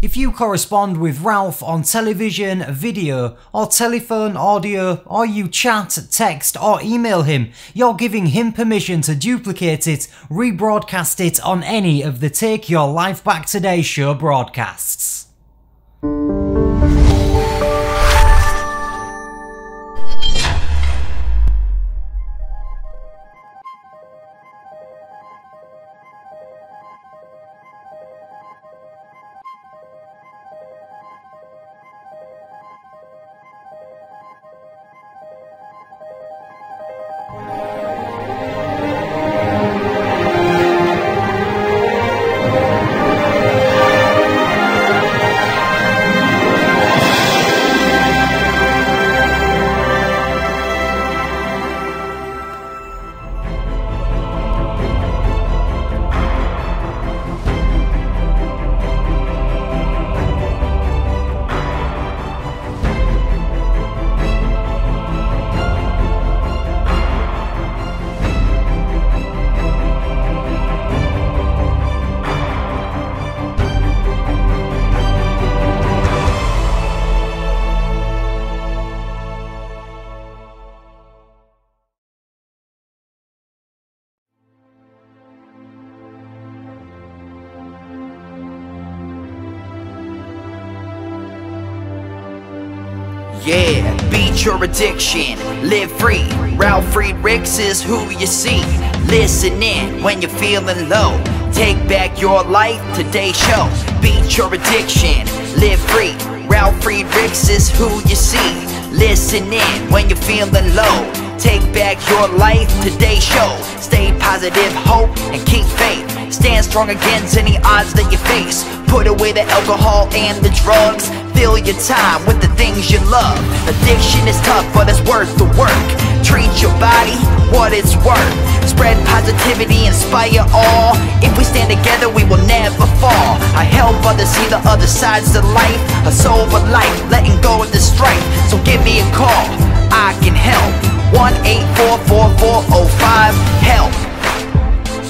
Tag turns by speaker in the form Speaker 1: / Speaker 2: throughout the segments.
Speaker 1: If you correspond with Ralf on television, video, or telephone, audio, or you chat, text, or email him, you're giving him permission to duplicate it, rebroadcast it on any of the Take Your Life Back Today show broadcasts.
Speaker 2: Yeah, beat your addiction, live free. Ralf Friedrichs is who you see. Listen in when you're feeling low. Take back your life, today's show. Beat your addiction, live free. Ralf Friedrichs is who you see. Listen in when you're feeling low. Take back your life, today's show. Stay positive, hope, and keep faith. Stand strong against any odds that you face. Put away the alcohol and the drugs. Fill your time with the things you love. Addiction is tough, but it's worth the work. Treat your body what it's worth. Spread positivity, inspire all. If we stand together, we will never fall. I help others see the other sides to life. A sober life, letting go of the strife. So give me a call, I can help. 1-844-4405-HELP.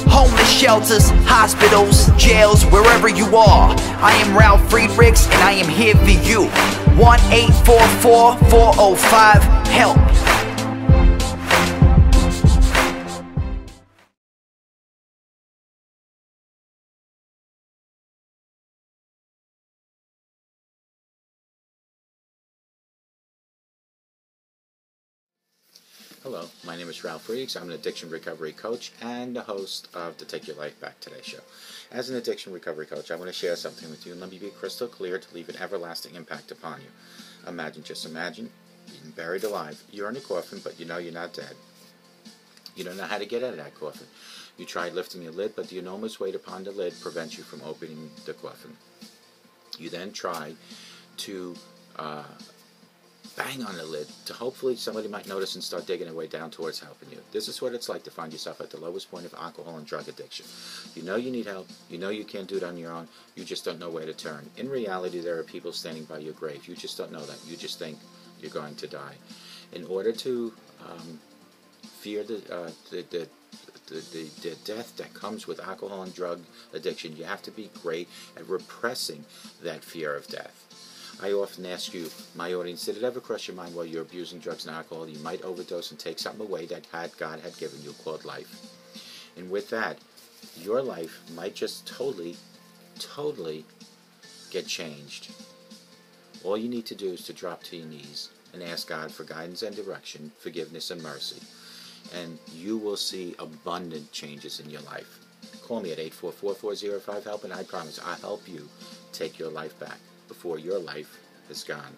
Speaker 2: Homeless shelters, hospitals, jails, wherever you are. I am Ralf Friedrichs and I am here for you. 1-844-405-HELP.
Speaker 3: Hello, my name is Ralf Friedrichs. I'm an addiction recovery coach and the host of the Take Your Life Back Today show. As an addiction recovery coach, I want to share something with you, and let me be crystal clear to leave an everlasting impact upon you. Just imagine being buried alive. You're in a coffin, but you know you're not dead. You don't know how to get out of that coffin. You tried lifting the lid, but the enormous weight upon the lid prevents you from opening the coffin. You then try to bang on the lid to hopefully somebody might notice and start digging their way down towards helping you. This is what it's like to find yourself at the lowest point of alcohol and drug addiction. You know you need help, you know you can't do it on your own, you just don't know where to turn. In reality, there are people standing by your grave. You just don't know that. You just think you're going to die. In order to fear the death that comes with alcohol and drug addiction, you have to be great at repressing that fear of death. I often ask you, my audience, did it ever cross your mind while you're abusing drugs and alcohol, you might overdose and take something away that God had given you called life? And with that, your life might just totally get changed. All you need to do is to drop to your knees and ask God for guidance and direction, forgiveness and mercy. And you will see abundant changes in your life. Call me at 844-405-HELP, and I promise I'll help you take your life back before your life is gone.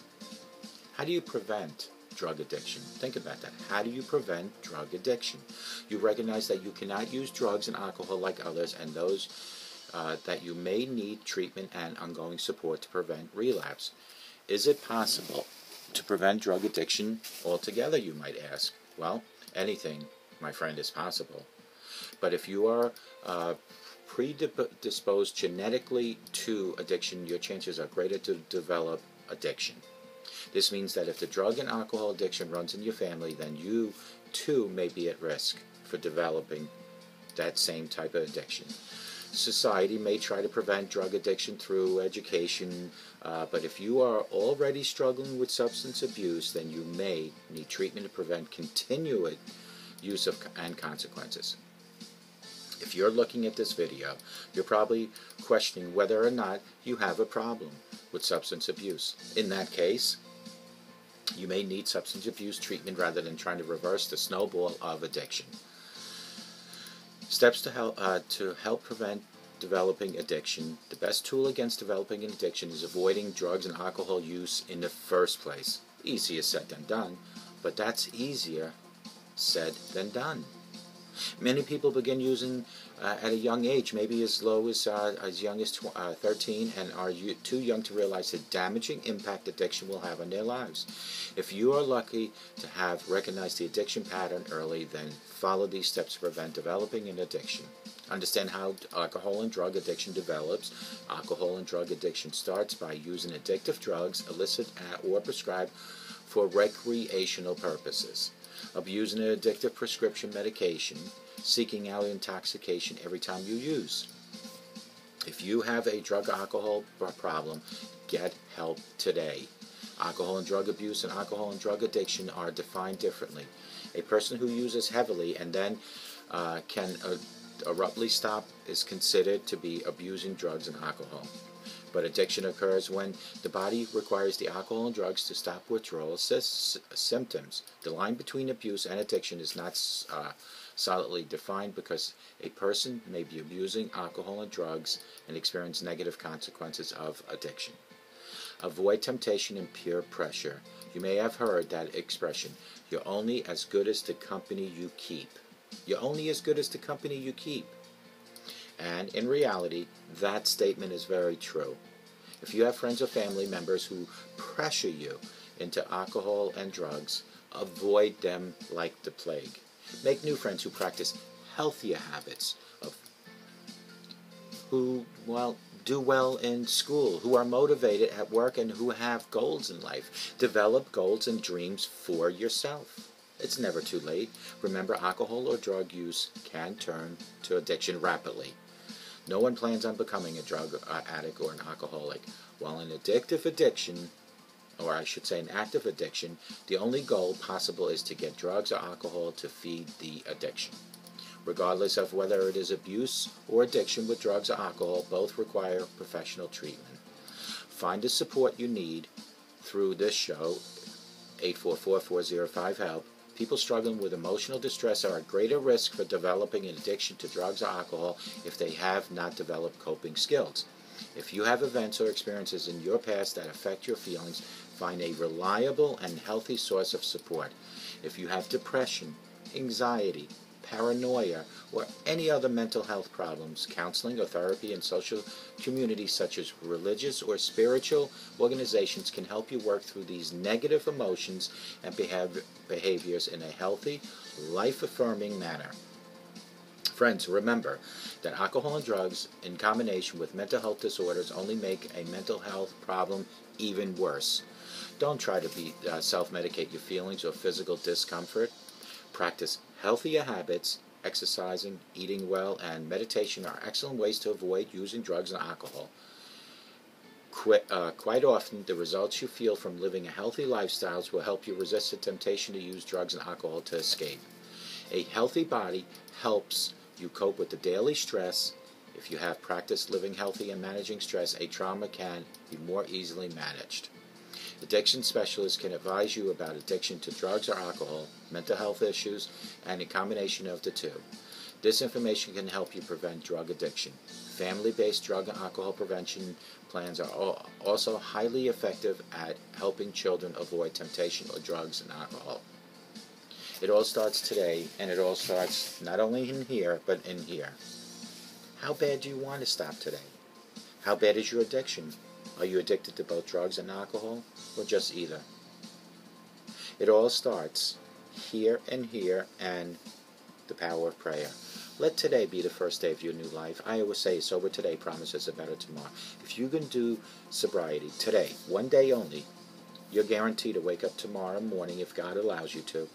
Speaker 3: How do you prevent drug addiction? Think about that. How do you prevent drug addiction? You recognize that you cannot use drugs and alcohol like others, and those that you may need treatment and ongoing support to prevent relapse. Is it possible to prevent drug addiction altogether, you might ask? Well, anything, my friend, is possible. But if you are predisposed genetically to addiction, your chances are greater to develop addiction. This means that if the drug and alcohol addiction runs in your family, then you too may be at risk. for developing that same type of addiction. Society may try to prevent drug addiction through education, but if you are already struggling with substance abuse, then you may need treatment to prevent continued use of and consequences. If you're looking at this video, you're probably questioning whether or not you have a problem with substance abuse. In that case, you may need substance abuse treatment rather than trying to reverse the snowball of addiction. Steps to help prevent developing addiction. The best tool against developing an addiction is avoiding drugs and alcohol use in the first place. Easier said than done, but that's easier said than done. Many people begin using at a young age, maybe as low as young as 13, and are too young to realize the damaging impact addiction will have on their lives. If you are lucky to have recognized the addiction pattern early, then follow these steps to prevent developing an addiction. Understand how alcohol and drug addiction develops. Alcohol and drug addiction starts by using addictive drugs, illicit or prescribed for recreational purposes. Abusing an addictive prescription medication, seeking out intoxication every time you use. If you have a drug alcohol problem, get help today. Alcohol and drug abuse and alcohol and drug addiction are defined differently. A person who uses heavily and then can abruptly stop is considered to be abusing drugs and alcohol. But addiction occurs when the body requires the alcohol and drugs to stop withdrawal symptoms. The line between abuse and addiction is not solidly defined because a person may be abusing alcohol and drugs and experience negative consequences of addiction. Avoid temptation and peer pressure. You may have heard that expression, you're only as good as the company you keep. You're only as good as the company you keep. And in reality, that statement is very true. If you have friends or family members who pressure you into alcohol and drugs, avoid them like the plague. Make new friends who practice healthier habits, who do well in school, who are motivated at work, and who have goals in life. Develop goals and dreams for yourself. It's never too late. Remember, alcohol or drug use can turn to addiction rapidly. No one plans on becoming a drug addict or an alcoholic. While an addictive addiction, or I should say an active addiction, the only goal possible is to get drugs or alcohol to feed the addiction. Regardless of whether it is abuse or addiction with drugs or alcohol, both require professional treatment. Find the support you need through this show, 844-405-HELP. People struggling with emotional distress are at greater risk for developing an addiction to drugs or alcohol if they have not developed coping skills. If you have events or experiences in your past that affect your feelings, find a reliable and healthy source of support. If you have depression, anxiety, paranoia, or any other mental health problems, counseling or therapy in social communities such as religious or spiritual organizations can help you work through these negative emotions and behaviors in a healthy, life-affirming manner. Friends, remember that alcohol and drugs in combination with mental health disorders only make a mental health problem even worse. Don't try to self-medicate your feelings or physical discomfort. Practice healthier habits. Exercising, eating well, and meditation are excellent ways to avoid using drugs and alcohol. Quite often, the results you feel from living a healthy lifestyle will help you resist the temptation to use drugs and alcohol to escape. A healthy body helps you cope with the daily stress. If you have practiced living healthy and managing stress, a trauma can be more easily managed. Addiction specialists can advise you about addiction to drugs or alcohol, mental health issues, and a combination of the two. This information can help you prevent drug addiction. Family-based drug and alcohol prevention plans are also highly effective at helping children avoid temptation or drugs and alcohol. It all starts today, and it all starts not only in here, but in here. How bad do you want to stop today? How bad is your addiction? Are you addicted to both drugs and alcohol, or just either? It all starts here and the power of prayer. Let today be the first day of your new life. I always say, sober today promises a better tomorrow. If you can do sobriety today, one day only, you're guaranteed to wake up tomorrow morning, if God allows you to,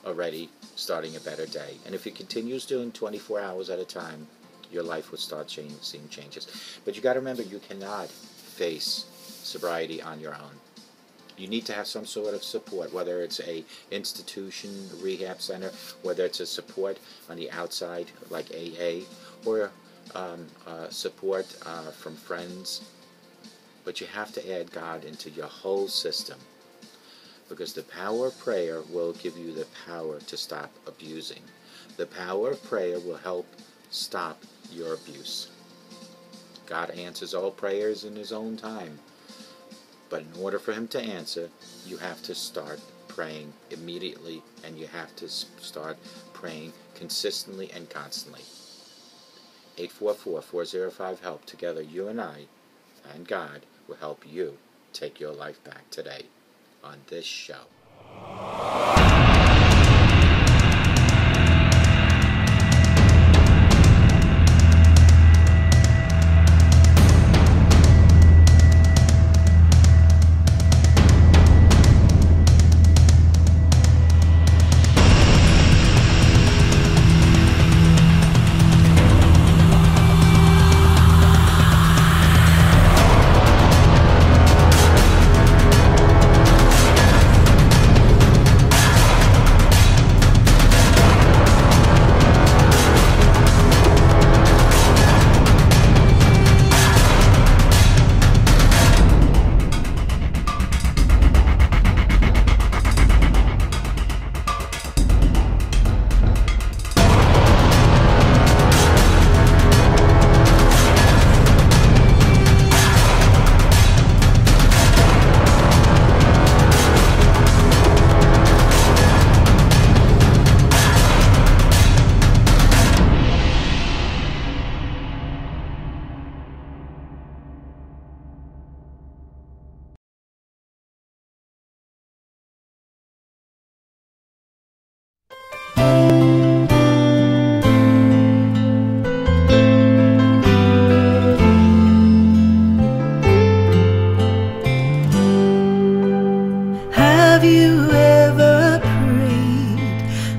Speaker 3: already starting a better day. And if he continues doing 24 hours at a time, your life will start seeing changes. But you got to remember, you cannot face sobriety on your own. You need to have some sort of support, whether it's a institution, rehab center, whether it's a support on the outside like AA, or support from friends. But you have to add God into your whole system, because the power of prayer will give you the power to stop abusing. The power of prayer will help stop your abuse. God answers all prayers in His own time. But in order for Him to answer, you have to start praying immediately, and you have to start praying consistently and constantly. 844-405-HELP. Together, you and I and God will help you take your life back today on this show.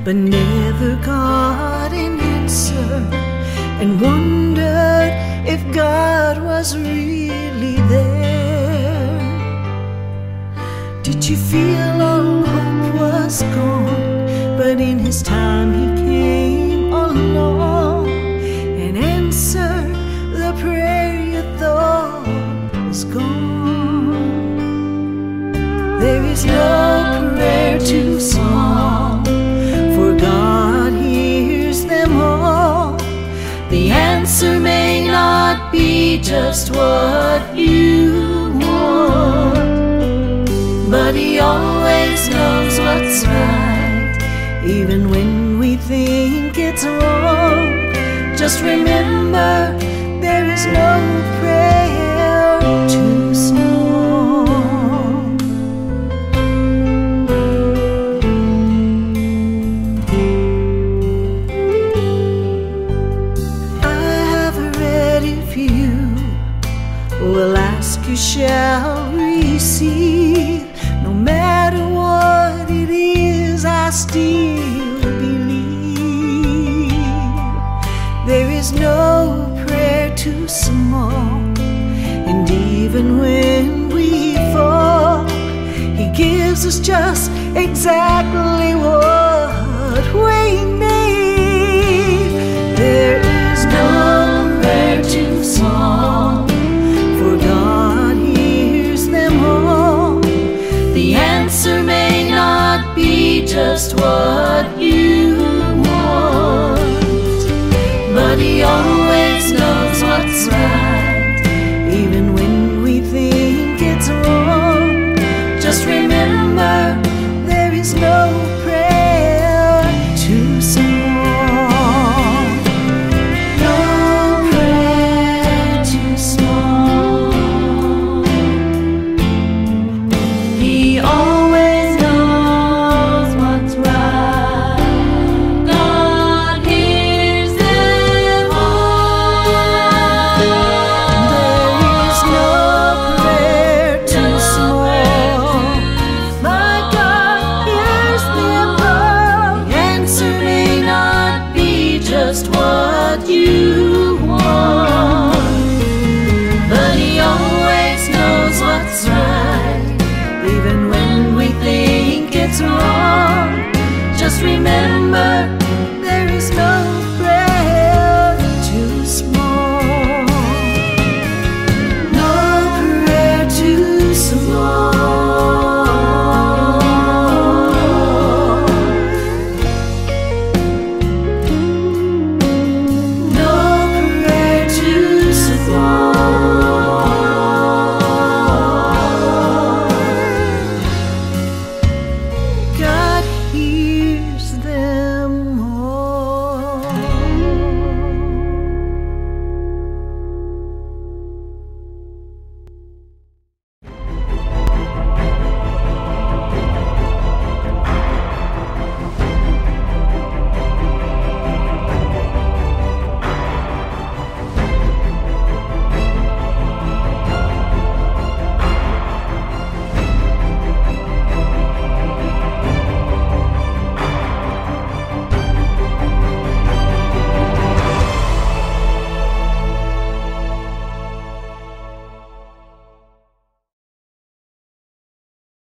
Speaker 4: but never got an answer, and wondered if God was really there. Did you feel all hope was gone, but in His time He came along and answered the prayer you thought was gone? There is no prayer too small, for God hears them all. The answer may not be just what you want, but He always knows what's right, even when we think it's wrong. Just remember, there is no prayer too small. Will ask, you shall receive. No matter what it is, I still believe. There is no prayer too small, and even when we fall, He gives us just exactly what we need. There is no prayer too small, God hears them all. The answer may not be just what you want, but He always knows what's right, even when we think it's wrong. Just remember, there is no prayer too small. He always knows what's right. song. Just remember, there is no